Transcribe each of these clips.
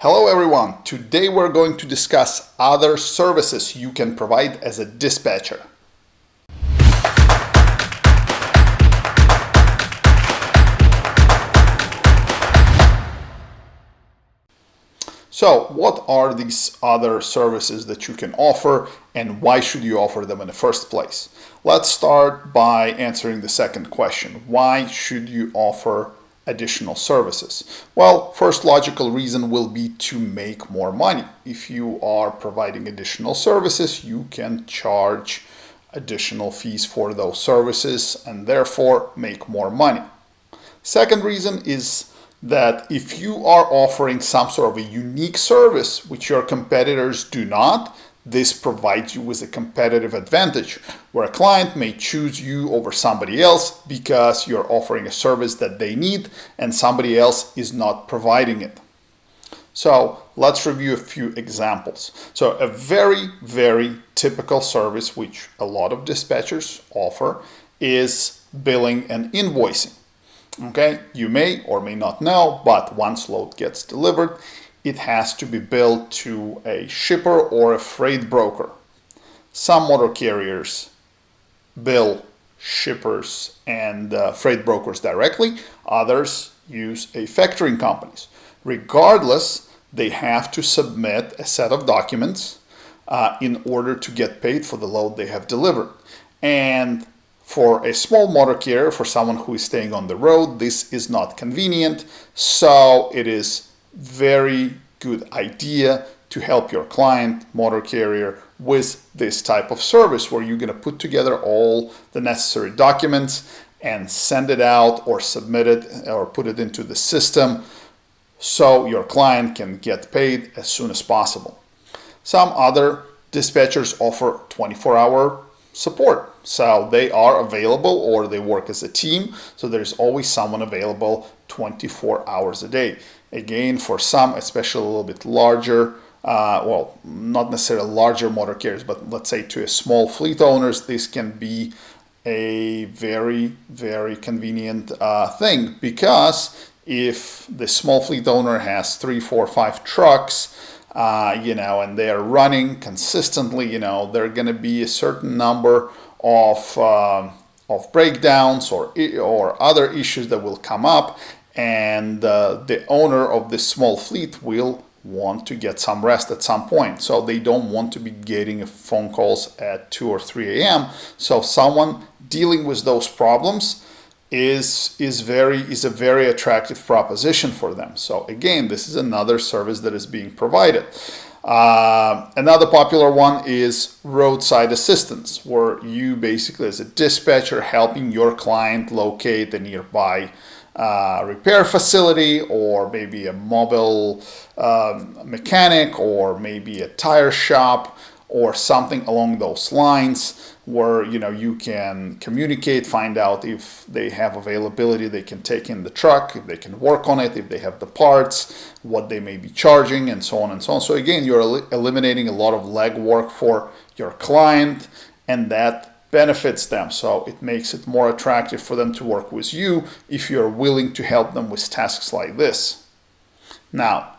Hello everyone, today we're going to discuss other services you can provide as a dispatcher. So what are these other services that you can offer and why should you offer them in the first place? Let's start by answering the second question. Why should you offer additional services? Well, first logical reason will be to make more money. If you are providing additional services, you can charge additional fees for those services and therefore make more money. Second reason is that if you are offering some sort of a unique service which your competitors do not, this provides you with a competitive advantage where a client may choose you over somebody else because you're offering a service that they need and somebody else is not providing it. So let's review a few examples. So a very typical service which a lot of dispatchers offer is billing and invoicing. Okay, you may or may not know, but once load gets delivered, it has to be billed to a shipper or a freight broker. Some motor carriers bill shippers and freight brokers directly. Others use a factoring companies. Regardless, they have to submit a set of documents in order to get paid for the load they have delivered. And for a small motor carrier, for someone who is staying on the road, this is not convenient. So it is very good idea to help your client, motor carrier, with this type of service where you're going to put together all the necessary documents and send it out or submit it or put it into the system so your client can get paid as soon as possible. Some other dispatchers offer 24-hour support. So they are available or they work as a team. So there's always someone available 24 hours a day. Again, for some, especially a little bit larger, well, not necessarily larger motor carriers, but let's say to a small fleet owners, this can be a very convenient thing because if the small fleet owner has 3, 4, 5 trucks, and they are running consistently, there are going to be a certain number of breakdowns or other issues that will come up, and the owner of this small fleet will want to get some rest at some point. So they don't want to be getting phone calls at 2 or 3 a.m. So someone dealing with those problems is a very attractive proposition for them. So again, this is another service that is being provided. Another popular one is roadside assistance, where you basically as a dispatcher helping your client locate a nearby repair facility or maybe a mobile mechanic or maybe a tire shop or something along those lines where you can communicate, find out if they have availability, they can take in the truck, if they can work on it, if they have the parts, what they may be charging, and so on and so on. So again, you're eliminating a lot of legwork for your client, and that benefits them. So it makes it more attractive for them to work with you if you're willing to help them with tasks like this. Now,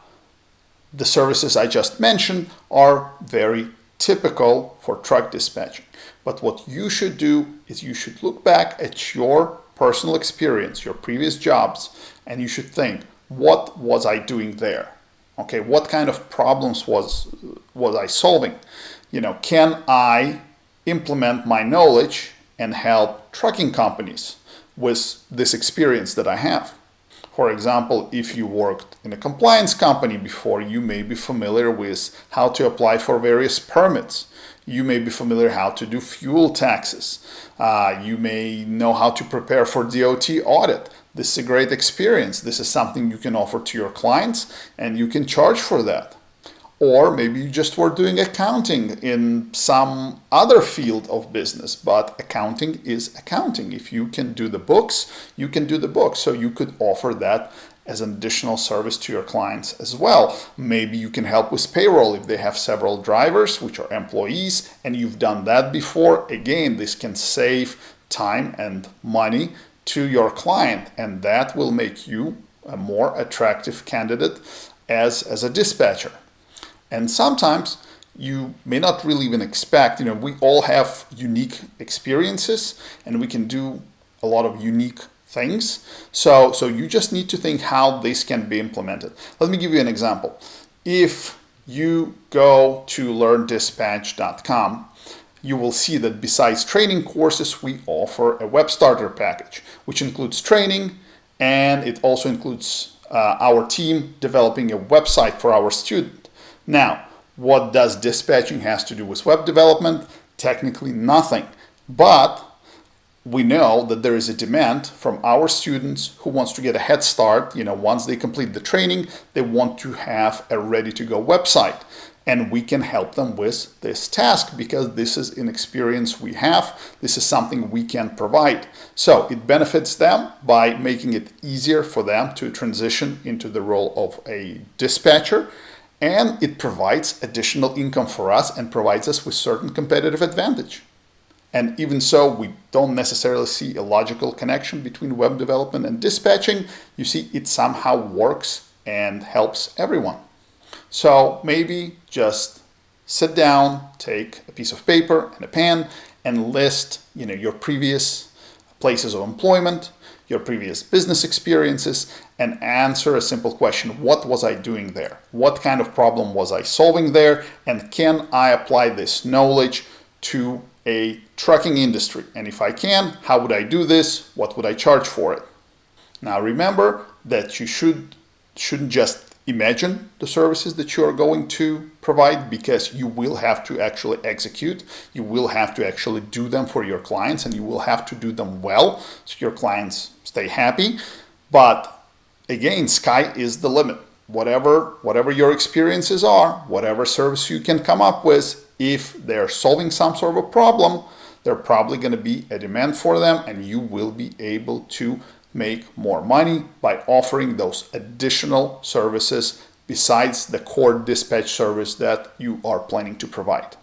the services I just mentioned are very typical for truck dispatching. But what you should do is you should look back at your personal experience, your previous jobs, and you should think, what was I doing there? Okay, what kind of problems was I solving? Can I implement my knowledge and help trucking companies with this experience that I have? For example, if you worked in a compliance company before, you may be familiar with how to apply for various permits. You may be familiar how to do fuel taxes. You may know how to prepare for DOT audit. This is a great experience. This is something you can offer to your clients and you can charge for that. Or maybe you just were doing accounting in some other field of business, but accounting is accounting. If you can do the books, you can do the books. So you could offer that as an additional service to your clients as well. Maybe you can help with payroll if they have several drivers, which are employees, and you've done that before. Again, this can save time and money to your client, and that will make you a more attractive candidate as a dispatcher. And sometimes you may not really even expect, we all have unique experiences and we can do a lot of unique things. So you just need to think how this can be implemented. Let me give you an example. If you go to learndispatch.com, you will see that besides training courses, we offer a web starter package, which includes training, and it also includes our team developing a website for our student. Now, what does dispatching has to do with web development? Technically nothing, but we know that there is a demand from our students who wants to get a head start. Once they complete the training, they want to have a ready-to-go website. And we can help them with this task because this is an experience we have. This is something we can provide. So it benefits them by making it easier for them to transition into the role of a dispatcher. And it provides additional income for us and provides us with certain competitive advantage. And even so, we don't necessarily see a logical connection between web development and dispatching. You see, it somehow works and helps everyone. So maybe just sit down, take a piece of paper and a pen and list, your previous places of employment, your previous business experiences, and answer a simple question. What was I doing there? What kind of problem was I solving there? And can I apply this knowledge to a trucking industry? And if I can, how would I do this? What would I charge for it? Now remember that you shouldn't just imagine the services that you are going to provide, because you will have to actually execute. You will have to actually do them for your clients, and you will have to do them well so your clients stay happy. But again, sky is the limit. Whatever your experiences are, whatever service you can come up with, if they're solving some sort of a problem, there's probably going to be a demand for them, and you will be able to make more money by offering those additional services besides the core dispatch service that you are planning to provide.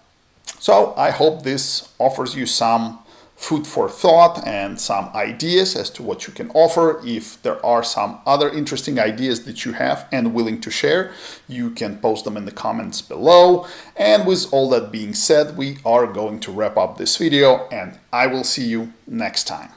So I hope this offers you some food for thought and some ideas as to what you can offer. If there are some other interesting ideas that you have and willing to share, you can post them in the comments below. And with all that being said, we are going to wrap up this video, and I will see you next time.